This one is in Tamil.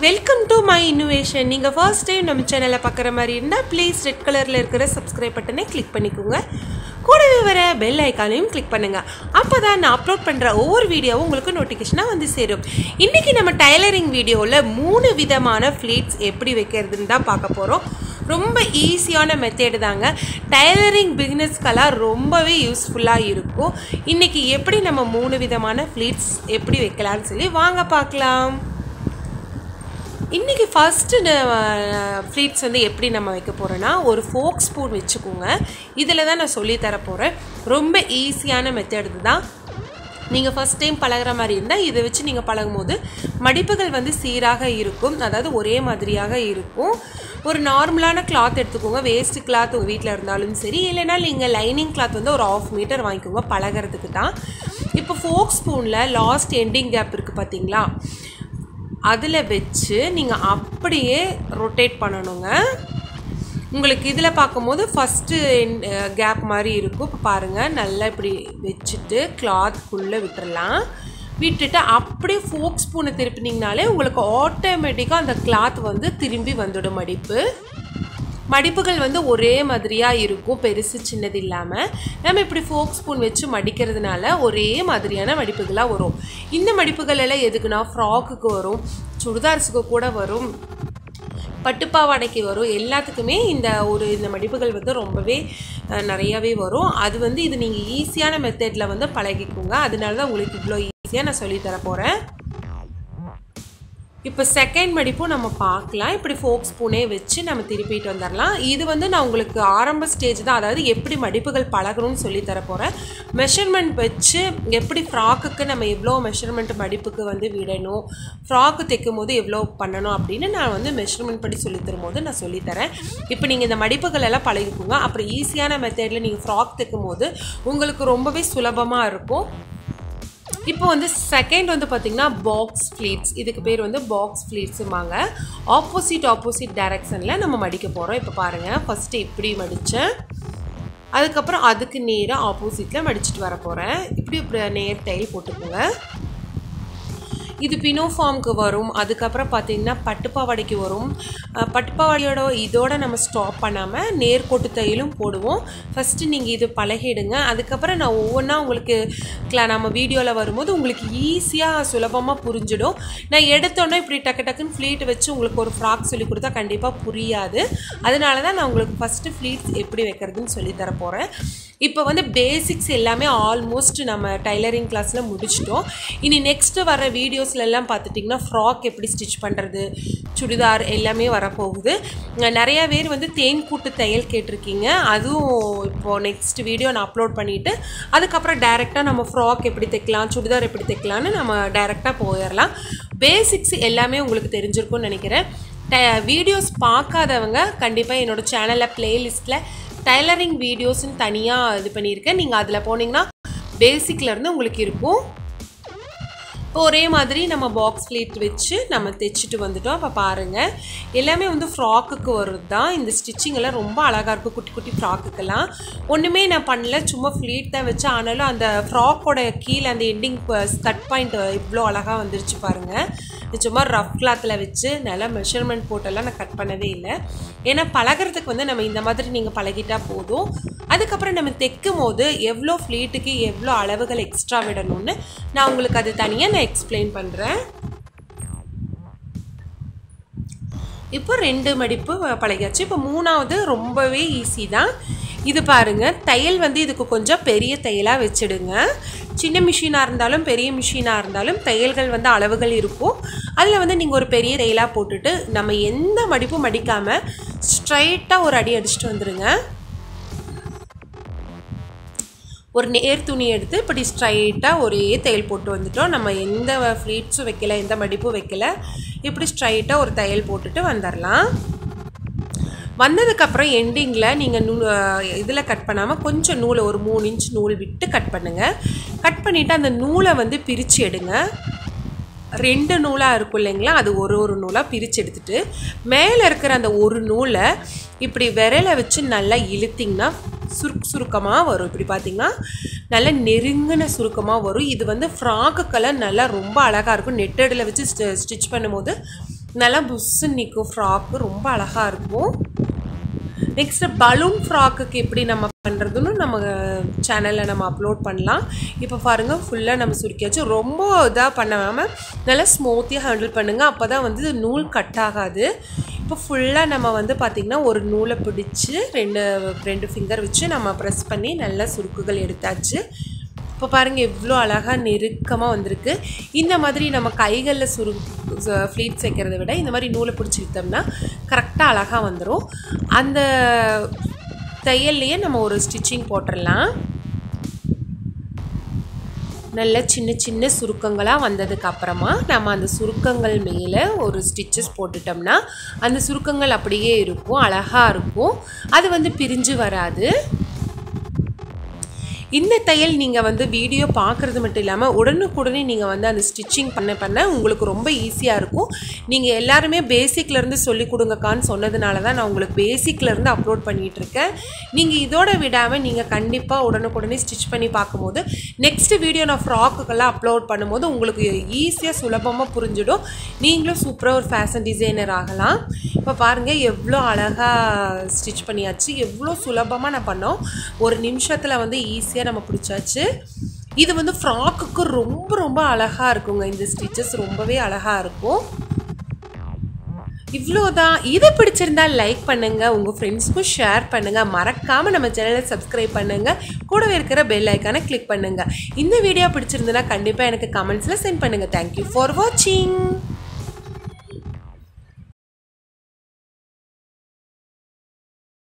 Welcome to my innovation. நீங்கள் ஃபர்ஸ்ட் டைம் நம்ம சேனலை பார்க்குற மாதிரி இருந்தால் ப்ளீஸ் ரெட் கலரில் இருக்கிற சப்ஸ்கிரைப் பட்டனை கிளிக் பண்ணிக்கோங்க. கூடவே வர பெல் ஐக்கானையும் கிளிக் பண்ணுங்கள். அப்போ தான் நான் அப்லோட் பண்ணுற ஒவ்வொரு வீடியோவும் உங்களுக்கு நோட்டிஃபிகேஷனாக வந்து சேரும். இன்றைக்கி நம்ம டைலரிங் வீடியோவில் 3 விதமான ஃப்ளீட்ஸ் எப்படி வைக்கிறதுன்னு தான் பார்க்க போகிறோம். ரொம்ப ஈஸியான மெத்தேடு தாங்க. டைலரிங் பிகினர்ஸ்க்கெல்லாம் ரொம்பவே யூஸ்ஃபுல்லாக இருக்கும். இன்றைக்கி எப்படி நம்ம 3 விதமான ஃப்ளீட்ஸ் எப்படி வைக்கலான்னு சொல்லி வாங்க பார்க்கலாம். இன்றைக்கி ஃபஸ்ட்டு ஃப்ளீட்ஸ் வந்து எப்படி நம்ம வைக்க போகிறோன்னா, ஒரு ஃபோக் ஸ்பூன் வச்சுக்கோங்க. இதில் தான் நான் சொல்லித்தர போகிறேன். ரொம்ப ஈஸியான மெத்தட் தான். நீங்கள் ஃபஸ்ட் டைம் பழகிற மாதிரி இருந்தால் இதை வச்சு நீங்கள் பழகும் போது மடிப்புகள் வந்து சீராக இருக்கும், அதாவது ஒரே மாதிரியாக இருக்கும். ஒரு நார்மலான கிளாத் எடுத்துக்கோங்க. வேஸ்ட்டு கிளாத் உங்கள் வீட்டில் இருந்தாலும் சரி, இல்லைனா நீங்கள் லைனிங் கிளாத் வந்து ஒரு 1/2 மீட்டர் வாங்கிக்கோங்க பழகிறதுக்கு தான். இப்போ ஃபோக் ஸ்பூனில் லாஸ்ட் எண்டிங் கேப் இருக்குது பார்த்தீங்களா, அதில் வச்சு நீங்கள் அப்படியே ரொட்டேட் பண்ணணுங்க. உங்களுக்கு இதில் பார்க்கும்போது ஃபஸ்ட்டு கேப் மாதிரி இருக்கும். இப்போ பாருங்கள், நல்லா இப்படி வச்சுட்டு கிளாத்துக்குள்ளே விட்டுடலாம். விட்டுட்டு அப்படியே ஃபோக் ஸ்பூனை திருப்பினீங்கனாலே உங்களுக்கு ஆட்டோமேட்டிக்காக அந்த கிளாத் வந்து திரும்பி வந்துடும். மடிப்புகள் வந்து ஒரே மாதிரியாக இருக்கும், பெருசு சின்னது இல்லாமல். நம்ம இப்படி ஃபோக் ஸ்பூன் வச்சு மடிக்கிறதுனால ஒரே மாதிரியான மடிப்புகளாக வரும். இந்த மடிப்புகள் எல்லாம் எதுக்குன்னா, ஃப்ராக்குக்கு வரும், சுடிதார்ஸுக்கு கூட வரும், பட்டுப்பாவாடைக்கு வரும், எல்லாத்துக்குமே இந்த மடிப்புகள் வந்து ரொம்பவே நிறையாவே வரும். அது வந்து இது நீங்கள் ஈஸியான மெத்தடில் வந்து பழகிக்கோங்க. அதனால தான் உங்களுக்கு இவ்வளோ ஈஸியாக நான் சொல்லித்தர போகிறேன். இப்போ செகண்ட் மடிப்பும் நம்ம பார்க்கலாம். இப்படி ஃபோக் ஸ்பூனே வச்சு நம்ம திருப்பிட்டு வந்துடலாம். இது வந்து நான் உங்களுக்கு ஆரம்ப ஸ்டேஜ் தான், அதாவது எப்படி மடிப்புகள் பழகணும்னு சொல்லித்தர போகிறேன். மெஷர்மெண்ட் வச்சு எப்படி ஃப்ராக்குக்கு நம்ம எவ்வளோ மெஷர்மெண்ட் மடிப்புக்கு வந்து விடணும், ஃப்ராக்கு தைக்கும் போது எவ்வளோ பண்ணணும் அப்படின்னு நான் வந்து மெஷர்மெண்ட் படி சொல்லித்தரும் போது நான் சொல்லித்தரேன். இப்போ நீங்கள் இந்த மடிப்புகள் எல்லாம் பழகிக்கோங்க. அப்புறம் ஈஸியான மெத்தடில் நீங்கள் ஃப்ராக் தைக்கும் போது உங்களுக்கு ரொம்பவே சுலபமாக இருக்கும். இப்போ வந்து செகண்ட் வந்து பார்த்திங்கன்னா பாக்ஸ் ஃப்ளீட்ஸ். இதுக்கு பேர் வந்து பாக்ஸ் ஃப்ளீட்ஸுமாங்க. ஆப்போசிட் டைரக்ஷனில் நம்ம மடிக்க போகிறோம். இப்போ பாருங்கள், ஃபஸ்ட்டு இப்படி மடித்தேன், அதுக்கப்புறம் அதுக்கு நேராக ஆப்போசிட்டில் மடிச்சுட்டு வர போகிறேன். இப்படி நேர் டைல் போட்டுக்கோங்க. இது பினோஃபார்முக்கு வரும். அதுக்கப்புறம் பார்த்திங்கன்னா பட்டுப்பாவாடைக்கு வரும். இதோட நம்ம ஸ்டாப் பண்ணாமல் நேர்கோட்டு தையலும் போடுவோம். ஃபஸ்ட்டு நீங்கள் இது பழகிடுங்க. அதுக்கப்புறம் நான் ஒவ்வொன்றா உங்களுக்கு நம்ம வீடியோவில் வரும்போது உங்களுக்கு ஈஸியாக சுலபமாக புரிஞ்சிடும். நான் எடுத்தோன்னே இப்படி டக்குன்னு ஃப்ளீட் வச்சு உங்களுக்கு ஒரு ஃப்ராக் சொல்லி கொடுத்தா கண்டிப்பாக புரியாது. அதனால தான் நான் உங்களுக்கு ஃபஸ்ட்டு ஃப்ளீட்ஸ் எப்படி வைக்கிறதுன்னு சொல்லித்தர போகிறேன். இப்போ வந்து பேசிக்ஸ் எல்லாமே ஆல்மோஸ்ட் நம்ம டைலரிங் கிளாஸில் முடிச்சிட்டோம். இனி நெக்ஸ்ட்டு வர வீடியோஸ்லாம் பார்த்துட்டிங்கன்னா ஃப்ராக் எப்படி ஸ்டிச் பண்ணுறது, சுடிதார் எல்லாமே வரப்போகுது. நிறையா பேர் வந்து தேன் கூட்டு தையல் கேட்டிருக்கீங்க. அதுவும் இப்போது நெக்ஸ்ட் வீடியோ நான் அப்லோட் பண்ணிவிட்டு அதுக்கப்புறம் டைரெக்டாக நம்ம ஃப்ராக் எப்படி தைக்கலாம், சுடிதார் எப்படி தைக்கலான்னு நம்ம டைரெக்டாக போயிடலாம். பேசிக்ஸ் எல்லாமே உங்களுக்கு தெரிஞ்சிருக்கும்னு நினைக்கிறேன். வீடியோஸ் பார்க்காதவங்க கண்டிப்பாக என்னோடய சேனலில் ப்ளேலிஸ்ட்டில் டைலரிங் வீடியோஸ்ன்னு தனியாக இது பண்ணியிருக்கேன். நீங்கள் அதில் போனீங்கன்னா பேசிக்லேருந்து உங்களுக்கு இருக்கும். இப்போ ஒரே மாதிரி நம்ம பாக்ஸ் ஃப்ளீட் வச்சு நம்ம தைச்சிட்டு வந்துட்டோம். இப்போ பாருங்கள், எல்லாமே வந்து ஃப்ராக்குக்கு வருது தான். இந்த ஸ்டிச்சிங் எல்லாம் ரொம்ப அழகாக இருக்கும். குட்டி குட்டி ஃப்ராக்குக்கெல்லாம் ஒன்றுமே நான் பண்ணல, சும்மா ஃப்ளீட் தான் வச்சு. ஆனாலும் அந்த ஃப்ராக்கோட கீழே அந்த எண்டிங் கட் பாயிண்ட் இவ்வளோ அழகாக வந்துருச்சு பாருங்கள். சும்மா ரஃப் கிளாத்தில் வச்சு நல்லா மெஷர்மெண்ட் போட்டெல்லாம் நான் கட் பண்ணவே இல்லை. ஏன்னா பழகிறதுக்கு வந்து நம்ம இந்த மாதிரி நீங்கள் பழகிட்டால் போதும். அதுக்கப்புறம் நம்ம தைக்கும் போது எவ்வளோ ஃப்ளீட்டுக்கு எவ்வளோ அளவுகள் எக்ஸ்ட்ரா விடணும்னு நான் உங்களுக்கு அது தனியாக நான் எக்ஸ்பிளைன் பண்ணுறேன். இப்போ 2 மடிப்பு பழகியாச்சு. இப்போ 3வது ரொம்பவே ஈஸி தான். இது பாருங்கள், தையல் வந்து இதுக்கு கொஞ்சம் பெரிய தையலாக வச்சுடுங்க. சின்ன மிஷினாக இருந்தாலும் பெரிய மிஷினாக இருந்தாலும் தையல்கள் வந்து அளவுகள் இருக்கும். அதில் வந்து நீங்கள் ஒரு பெரிய தையலாக போட்டுட்டு நம்ம எந்த மடிப்பும் மடிக்காமல் ஸ்ட்ரைட்டாக ஒரு அடி அடிச்சுட்டு வந்துடுங்க. ஒரு நேர் துணி எடுத்து இப்படி ஸ்ட்ரைட்டாக ஒரே தையல் போட்டு வந்துட்டோம். நம்ம எந்த ஃப்ளீட்ஸும் வைக்கல, எந்த மடிப்பும் வைக்கல. இப்படி ஸ்ட்ரைட்டாக ஒரு தையல் போட்டுட்டு வந்துடலாம். வந்ததுக்கப்புறம் எண்டிங்கில் நீங்கள் இதில் கட் பண்ணாமல் கொஞ்சம் நூலை ஒரு 3 இன்ச் நூல் விட்டு கட் பண்ணுங்கள். கட் பண்ணிவிட்டு அந்த நூலை வந்து பிரித்து எடுங்க. 2 நூலாக இருக்கும் இல்லைங்களா, அது ஒரு நூலாக பிரித்து எடுத்துகிட்டு மேலே இருக்கிற அந்த ஒரு நூலை இப்படி விரலை வச்சு நல்லா இழுத்திங்கன்னா சுருக்கமாக வரும். இப்படி பார்த்திங்கன்னா நல்லா நெருங்கின சுருக்கமாக வரும். இது வந்து ஃப்ராக்குக்கெல்லாம் நல்லா ரொம்ப அழகாக இருக்கும். நெட்டடில் வச்சு ஸ்டிச் பண்ணும்போது நல்லா புஷ்ஷுன்னு நிற்கும் ஃப்ராக்கு, ரொம்ப அழகாக இருக்கும். நெக்ஸ்ட்டு பலூன் ஃப்ராக்குக்கு எப்படி நம்ம பண்ணுறதுன்னு நம்ம சேனலில் நம்ம அப்லோட் பண்ணலாம். இப்போ பாருங்கள் ஃபுல்லாக நம்ம சுருக்கியாச்சு. ரொம்ப இதாக பண்ணாமல் நல்லா ஸ்மூத்தியாக ஹேண்டில் பண்ணுங்கள், அப்போ தான் வந்து நூல் கட் ஆகாது. இப்போ ஃபுல்லாக நம்ம வந்து பார்த்திங்கன்னா ஒரு நூலை பிடிச்சி ரெண்டு ஃபிங்கர் வச்சு நம்ம ப்ரெஸ் பண்ணி நல்லா சுருக்குகள் எடுத்தாச்சு. இப்போ பாருங்கள் எவ்வளோ அழகாக நெருக்கமாக வந்திருக்கு. இந்த மாதிரி நம்ம கைகளில் ஃப்ளீட்ஸ் வைக்கிறத விட இந்த மாதிரி நூலை பிடிச்சி விற்றோம்னா கரெக்டாக அழகாக வந்துடும். அந்த தையல்லையே நம்ம ஒரு ஸ்டிச்சிங் போட்டுடலாம். நல்ல சின்ன சின்ன சுருக்கங்களாக வந்ததுக்கு அப்புறமா நம்ம அந்த சுருக்கங்கள் மேலே ஒரு ஸ்டிச்சஸ் போட்டுட்டோம்னா அந்த சுருக்கங்கள் அப்படியே இருக்கும், அழகாக இருக்கும். அது வந்து பிரிஞ்சு வராது. இந்த தையல் நீங்கள் வந்து வீடியோ பார்க்குறது மட்டும் இல்லாமல் உடனுக்குடனே நீங்கள் வந்து அந்த ஸ்டிச்சிங் பண்ண உங்களுக்கு ரொம்ப ஈஸியாக இருக்கும். நீங்கள் எல்லாருமே பேசிக்லேருந்து சொல்லிக் கொடுங்கக்கான்னு சொன்னதுனால தான் நான் உங்களுக்கு பேசிக்லேருந்து அப்லோட் பண்ணிகிட்ருக்கேன். நீங்கள் இதோட விடாமல் நீங்கள் கண்டிப்பாக உடனுக்குடனே ஸ்டிச் பண்ணி பார்க்கும்போது நெக்ஸ்ட்டு வீடியோ நான் ஃப்ராக்குக்கெல்லாம் அப்லோட் பண்ணும்போது உங்களுக்கு ஈஸியாக சுலபமாக புரிஞ்சிடும். நீங்களும் சூப்பராக ஒரு ஃபேஷன் டிசைனர் ஆகலாம். இப்போ பாருங்கள் எவ்வளோ அழகாக ஸ்டிச் பண்ணியாச்சு, எவ்வளோ சுலபமாக நான் பண்ணோம். ஒரு நிமிஷத்தில் வந்து ஈஸியாக நம்ம பிடிச்சாச்சு. இது வந்து ஃப்ராக்குக்கு ரொம்ப ரொம்ப அழகாக இருக்குங்க. இந்த ஸ்டிச்சஸ் ரொம்பவே அழகாக இருக்கும். இவ்வளோதான். இதை பிடிச்சிருந்தா லைக் பண்ணுங்கள், உங்கள் ஃப்ரெண்ட்ஸ்க்கும் ஷேர் பண்ணுங்கள், மறக்காமல் நம்ம சேனலை சப்ஸ்கிரைப் பண்ணுங்கள், கூடவே இருக்கிற பெல் ஐக்கானை கிளிக் பண்ணுங்கள். இந்த வீடியோ பிடிச்சிருந்ததுன்னா கண்டிப்பாக எனக்கு கமெண்ட்ஸில் சென்ட் பண்ணுங்கள். தேங்க்யூ ஃபார் வாட்சிங்.